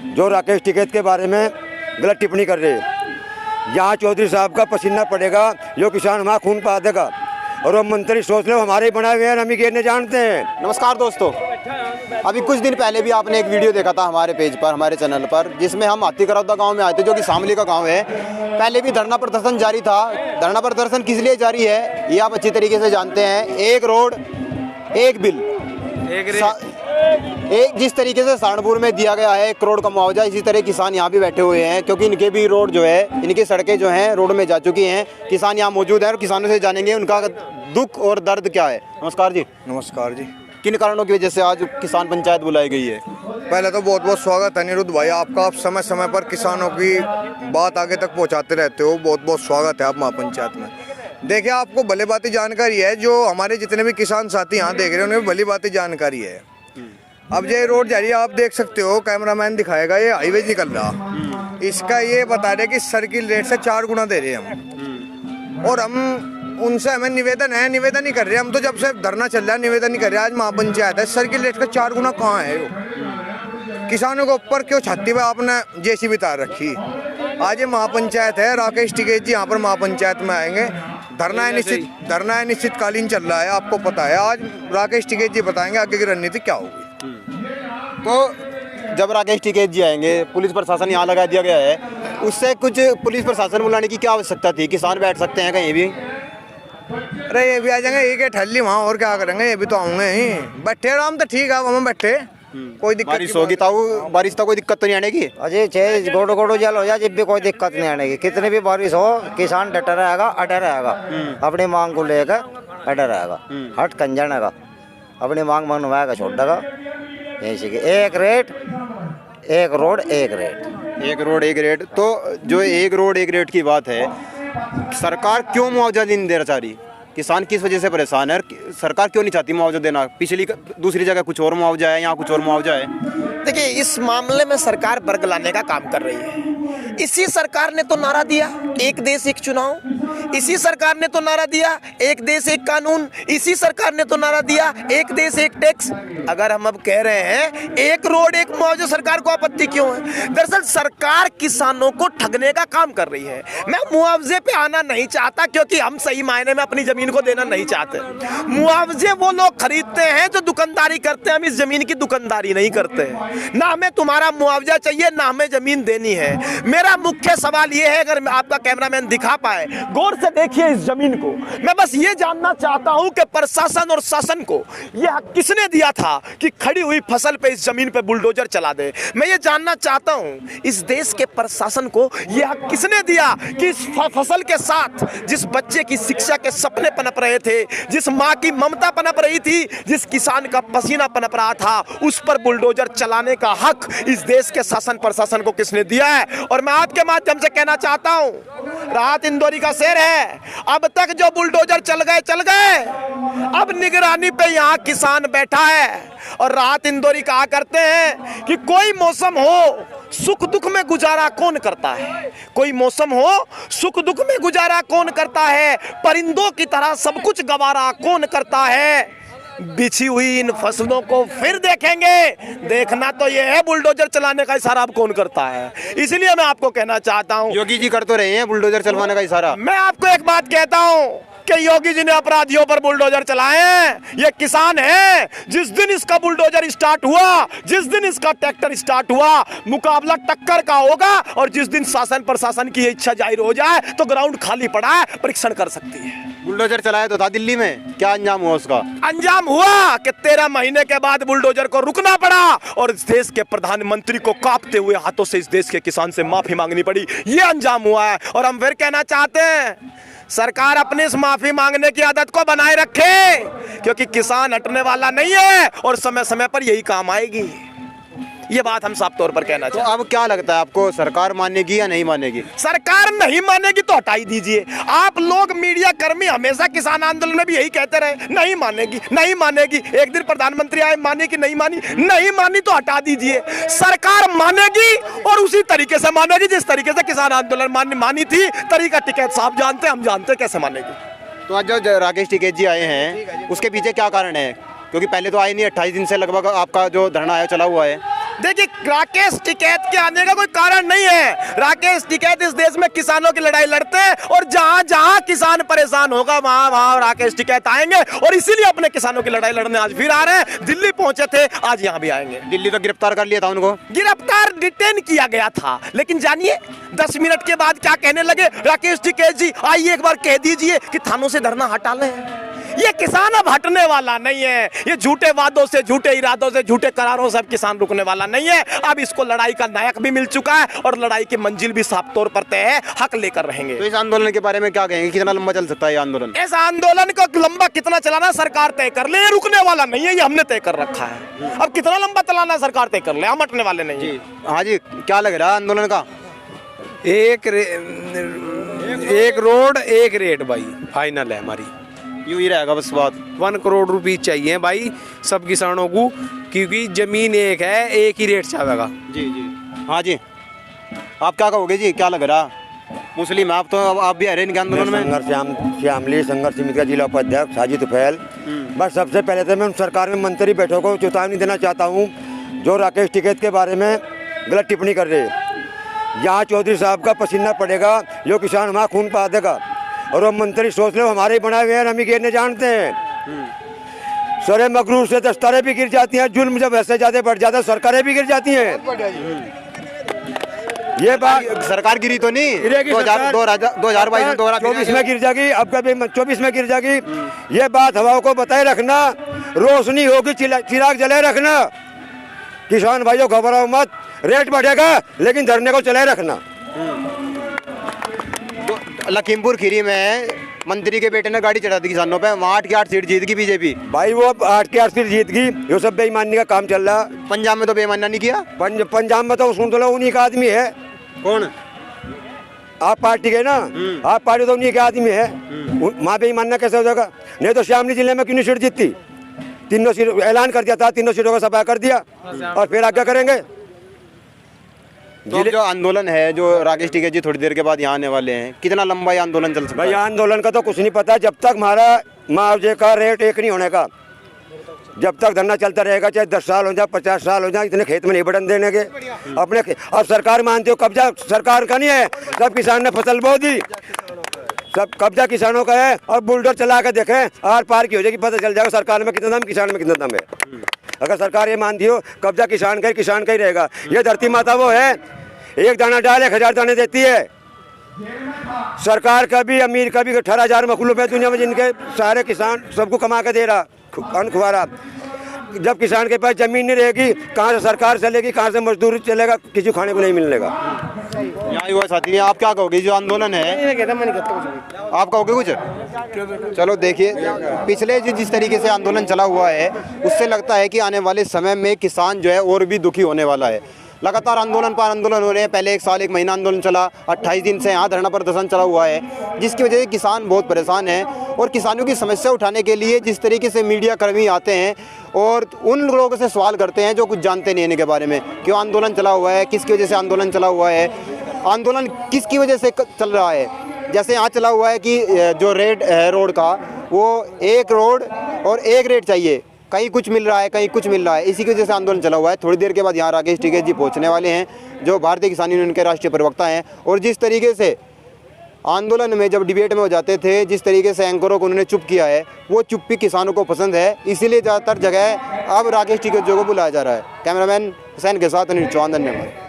जो राकेश टिकैत के बारे में गलत टिप्पणी कर रहे हैं। यहाँ चौधरी साहब का पसीना पड़ेगा, जो किसान हमारा खून बहा देगा। और वो मंत्री सोच लो हमारे बनाए हुए हैं, हम ही गिरने जानते हैं। नमस्कार दोस्तों, अभी कुछ दिन पहले भी आपने एक वीडियो देखा था हमारे पेज पर, हमारे चैनल पर, जिसमें हम हाथीकरौदा गांव में आए थे, जो कि शामली का गांव है। पहले भी धरना प्रदर्शन जारी था। धरना प्रदर्शन किस लिए जारी है ये आप अच्छी तरीके से जानते हैं। एक रोड एक बिल, एक जिस तरीके से सहारनपुर में दिया गया है 1 करोड़ का मुआवजा, इसी तरह किसान यहाँ भी बैठे हुए हैं, क्योंकि इनके भी रोड जो है, इनकी सड़कें जो हैं रोड में जा चुकी हैं। किसान यहाँ मौजूद हैं और किसानों से जानेंगे उनका दुख और दर्द क्या है। नमस्कार जी। नमस्कार जी। किन कारणों की वजह से आज किसान पंचायत बुलाई गई है? पहले तो बहुत बहुत स्वागत है अनिरुद्ध भाई आपका। आप समय समय पर किसानों की बात आगे तक पहुंचाते रहते हो, बहुत बहुत स्वागत है आप महापंचायत में। देखिए, आपको भली बाती जानकारी है, जो हमारे जितने भी किसान साथी यहाँ देख रहे हैं उन्हें भली बाती जानकारी है। अब ये रोड जा रही है, आप देख सकते हो, कैमरामैन दिखाएगा, ये हाईवे निकल रहा। इसका ये बता रहे कि सर्किल रेट से 4 गुना दे रहे हैं हम, और हम उनसे हमें निवेदन ही कर रहे हैं। हम तो जब से धरना चल रहा है निवेदन ही कर रहे हैं। आज महापंचायत है, सर्किल रेट का 4 गुना कहाँ है? किसानों के ऊपर क्यों छाती पे आपने जेसीबी तार रखी? आज ये महापंचायत है, राकेश टिकैत जी यहाँ पर महापंचायत में आएंगे। धरना है निश्चितकालीन चल रहा है, आपको पता है। आज राकेश टिकैत जी बताएंगे आगे की रणनीति क्या होगी। तो जब राकेश टिकैत जी आएंगे, पुलिस प्रशासन यहाँ लगा दिया गया है, उससे कुछ पुलिस प्रशासन बुलाने की क्या आवश्यकता थी? किसान बैठ सकते हैं कहीं भी। अरे ये भी आ जाएंगे, एक ठल्ली वहाँ, और क्या करेंगे? ये भी तो आऊंगे ही, बैठे आराम तो ठीक है, हम बैठे, कोई दिक्कत बारिश होगी ताऊ, बारिश तो कोई दिक्कत तो नहीं आने की। अजय छे गोडो गोडो जल हो जाए, जब भी कोई दिक्कत नहीं आने की। कितनी भी बारिश हो, किसान डटा रहेगा, अड़ा रहेगा, अपनी मांग को लेकर अड़ा रहेगा, हट कंजन रहेगा, अपनी मांग मनवाएगा, छोड़ देगा। ऐसे कि एक रेट, एक रोड, एक रेट, एक रोड एक रेट। तो जो एक रोड एक रेट की बात है, सरकार क्यों मुआवजा नहीं देना चाह रही? किसान किस वजह से परेशान है? सरकार क्यों नहीं चाहती मुआवजा देना? पिछली दूसरी जगह कुछ और मुआवजा है, यहाँ कुछ और मुआवजा है। देखिए, इस मामले में सरकार बर्ग लाने का काम कर रही है। इसी सरकार ने तो नारा दिया एक देश एक चुनाव, इसी सरकार ने तो नारा दिया एक देश एक कानून, इसी सरकार ने तो नारा दिया एक देश एक टैक्स। अगर हम अब कह रहे हैं एक रोड एक मुआवजा, सरकार को आपत्ति क्यों है? दरअसल सरकार किसानों को ठगने का काम कर रही है। मैं मुआवजे पे आना नहीं चाहता, क्योंकि हम सही मायने में अपनी जमीन को देना नहीं चाहते। मुआवजे वो लोग खरीदते हैं जो दुकानदारी करते हैं, हम इस जमीन की दुकानदारी नहीं करते हैं। ना हमें तुम्हारा मुआवजा चाहिए, ना हमें जमीन देनी है। मेरा मुख्य सवाल ये है, अगर आपका कैमरामैन दिखा पाए, गौर से देखिए इस जमीन को। मैं बस ये जानना चाहता हूं कि प्रशासन और शासन को यह हक किसने दिया था कि खड़ी हुई फसल पे, इस जमीन पे बुलडोजर चला दे? मैं ये जानना चाहता हूं इस देश के प्रशासन को यह हक किसने दिया कि इस फसल के साथ जिस बच्चे की शिक्षा के सपने पनप रहे थे, जिस माँ की ममता पनप रही थी, जिस किसान का पसीना पनप रहा था, उस पर बुलडोजर चलाने का हक इस देश के शासन प्रशासन को किसने दिया है? और मैं आपके माध्यम से कहना चाहता हूं, राहत इंदौरी का शेर है, अब तक जो बुलडोजर चल गए, अब निगरानी पे यहाँ किसान बैठा है। और राहत इंदौरी कहा करते हैं कि कोई मौसम हो, सुख दुख में गुजारा कौन करता है? कोई मौसम हो, सुख दुख में गुजारा कौन करता है? परिंदों की तरह सब कुछ गवारा कौन करता है? बिछी हुई इन फसलों को फिर देखेंगे, देखना तो ये है बुलडोजर चलाने का इशारा अब कौन करता है। इसलिए मैं आपको कहना चाहता हूं, योगी जी कर तो रहे हैं बुलडोजर चलवाने का इशारा। मैं आपको एक बात कहता हूं कि योगी जी ने अपराधियों पर बुलडोजर चलाए हैं। ये किसान है, जिस दिन इसका बुलडोजर स्टार्ट हुआ, जिस दिन इसका ट्रैक्टर स्टार्ट हुआ, मुकाबला टक्कर का होगा। और जिस दिन शासन प्रशासन की इच्छा जाहिर हो जाए तो ग्राउंड खाली पड़ा है, परीक्षण कर सकती है। बुलडोजर चलाया तो था दिल्ली में, क्या अंजाम हुआ उसका? अंजाम हुआ कि 13 महीने के बाद बुलडोजर को रुकना पड़ा और इस देश के प्रधानमंत्री को कांपते हुए हाथों से इस देश के किसान से माफी मांगनी पड़ी। ये अंजाम हुआ है। और हम फिर कहना चाहते हैं, सरकार अपनी इस माफी मांगने की आदत को बनाए रखे, क्योंकि किसान हटने वाला नहीं है और समय समय पर यही काम आएगी। ये बात हम साफ तौर पर कहना चाहते हैं। तो अब क्या लगता है आपको, सरकार मानेगी या नहीं मानेगी? सरकार नहीं मानेगी तो हटा ही दीजिए। आप लोग मीडिया कर्मी हमेशा किसान आंदोलन में भी यही कहते रहे, नहीं मानेगी, नहीं मानेगी। एक दिन प्रधानमंत्री आए, मानी कि नहीं मानी? नहीं मानी तो हटा दीजिए। सरकार मानेगी और उसी तरीके से मानेगी जिस तरीके से किसान आंदोलन मानी थी। तरीका टिकैत साहब जानते, हम जानते कैसे मानेगी। तो आज जो राकेश टिकैत जी आए हैं, उसके पीछे क्या कारण है? क्योंकि पहले तो आए नहीं, 28 दिन से लगभग आपका जो धरना है चला हुआ है। देखिए, राकेश टिकैत के आने का कोई कारण नहीं है। राकेश टिकैत इस देश में किसानों की लड़ाई लड़ते हैं और जहां जहां किसान परेशान होगा वहां वहां राकेश टिकैत आएंगे और इसीलिए अपने किसानों की लड़ाई लड़ने आज फिर आ रहे हैं। दिल्ली पहुंचे थे, आज यहां भी आएंगे। दिल्ली तो गिरफ्तार कर लिया था उनको, गिरफ्तार डिटेन किया गया था, लेकिन जानिए 10 मिनट के बाद क्या कहने लगे, राकेश टिकैत जी आइए एक बार कह दीजिए कि थानों से धरना हटा लें। ये किसान अब हटने वाला नहीं है। ये झूठे वादों से, झूठे इरादों से, झूठे करारों से अब किसान रुकने वाला नहीं है। अब इसको लड़ाई का नायक भी मिल चुका है और लड़ाई की मंजिल भी साफ तौर पर तय है, हक लेकर रहेंगे। तो इस आंदोलन के बारे में क्या कहेंगे, कितना लंबा चल सकता है ये आंदोलन? इस आंदोलन को लंबा कितना चलाना सरकार तय कर ले, ये रुकने वाला नहीं है, ये हमने तय कर रखा है। अब कितना लंबा चलाना सरकार तय कर ले, हम हटने वाले नहीं है। हाँ जी, क्या लग रहा है आंदोलन का? एक रोड एक रेट भाई, फाइनल है हमारी। यूं ही रहेगा बस बात। 1 करोड़ रुपये चाहिए भाई सब किसानों को, क्योंकि जमीन एक है, एक ही रेट चाहेगा। जी जी, हाँ जी, आप क्या कहोगे जी, क्या लग रहा? मुस्लिम आप तो, आप भी आ रहे हैं इनके आंदोलन में? श्यामली संघर्ष समिति का जिला उपाध्यक्ष हाजी तुफैल। बस सबसे पहले तो मैं सरकार में मंत्री बैठकों को चेतावनी देना चाहता हूँ जो राकेश टिकैत के बारे में गलत टिप्पणी कर रहे हैं। जहाँ चौधरी साहब का पसीना पड़ेगा जो किसान वहाँ खून पा देगा, और वो मंत्री सोच लो हमारे बनाए हुए हैं, हम ही गिरने जानते हैं। सरे मगरूर से दस्तारें भी गिर जाती हैं, जुल्म जब ऐसे ज़्यादा बढ़ जाता है सरकारें भी गिर जाती हैं। ये बात सरकार गिरी तो नहीं, 2022 में गिर जाएगी, अब कभी 24 में गिर जाएगी। ये बात हवाओं को बताए रखना, रोशनी होगी चिराग जलाए रखना। किसान भाइयों घबराओ मत, रेट बढ़ेगा लेकिन धरने को चलाए रखना। लखीमपुर खीरी में मंत्री के बेटे ने गाड़ी चढ़ा दी किसानों पे, वहाँ 8 की 8 सीट जीत गई बीजेपी। भाई वो 8 की 8 सीट जीत गई, ये सब बेईमानी का काम चल रहा। पंजाब में तो बेईमानी नहीं किया। पंजाब में तो सुन तो लो उन्हीं का आदमी है। कौन? आप पार्टी के ना, आप पार्टी तो उन्हीं के आदमी है। वहाँ बेईमानी कैसे हो जाएगा? नहीं तो श्यामली जिले में क्यों नहीं सीट जीतती? 3 सीट ऐलान कर दिया था, 3 सीटों का सफाया कर दिया और फिर आगे करेंगे। तो जो आंदोलन है, जो राकेश टिकैत जी थोड़ी देर के बाद यहाँ आने वाले हैं, कितना लंबा ये आंदोलन चल सकता है? भाई आंदोलन का तो कुछ नहीं पता, जब तक हमारा मुआवजे का रेट एक नहीं होने का, जब तक धरना चलता रहेगा, चाहे 10 साल हो जाए, 50 साल हो जाए, इतने खेत में नहीं बढ़न देने के अपने। अब सरकार मानते हो कब्जा सरकार का नहीं है, सब किसान ने फसल बो दी, सब कब्जा किसानों का है। और बुलडोर चला के देखें, आर पार की हो जाएगी, पता चल जाएगा सरकार में कितना दम, किसान में कितना दम है। अगर सरकार ये मानती हो कब्जा किसान का ही रहेगा। ये धरती माता वो है, एक दाना डाल 1000 दाने देती है। सरकार का भी, अमीर का भी 18,000 मखलूक है दुनिया में, जिनके सारे किसान सबको कमा के दे रहा, अन्न खुआ रहा। जब किसान के पास जमीन नहीं रहेगी, कहाँ से सरकार चलेगी, कहाँ से मजदूर चलेगा, किसी खाने को नहीं मिलेगा। यहाँ युवा साथी हैं, आप क्या कहोगे जो आंदोलन है? आप कहोगे कुछ? चलो देखिए, पिछले जिस तरीके से आंदोलन चला हुआ है, उससे लगता है कि आने वाले समय में किसान जो है और भी दुखी होने वाला है। लगातार आंदोलन पर आंदोलन हो रहे हैं। पहले 1 साल 1 महीना आंदोलन चला, 28 दिन से यहाँ धरना प्रदर्शन चला हुआ है, जिसकी वजह से किसान बहुत परेशान हैं। और किसानों की समस्या उठाने के लिए जिस तरीके से मीडिया कर्मी आते हैं और उन लोगों से सवाल करते हैं जो कुछ जानते नहीं इनके बारे में, क्यों आंदोलन चला हुआ है, किसकी वजह से आंदोलन चला हुआ है, आंदोलन किसकी वजह से चल रहा है। जैसे यहाँ चला हुआ है कि जो रेट है रोड का, वो 1 रोड और 1 रेट चाहिए, कहीं कुछ मिल रहा है, कहीं कुछ मिल रहा है, इसी की वजह से आंदोलन चला हुआ है। थोड़ी देर के बाद यहाँ राकेश टिकैत जी पहुँचने वाले हैं, जो भारतीय किसान यूनियन के राष्ट्रीय प्रवक्ता हैं। और जिस तरीके से आंदोलन में जब डिबेट में हो जाते थे, जिस तरीके से एंकरों को उन्होंने चुप किया है, वो चुप्पी किसानों को पसंद है, इसीलिए ज़्यादातर जगह अब राकेश टिकैत जी को बुलाया जा रहा है। कैमरामैन हुसैन के साथ अनिल चौहान, धन्यवाद।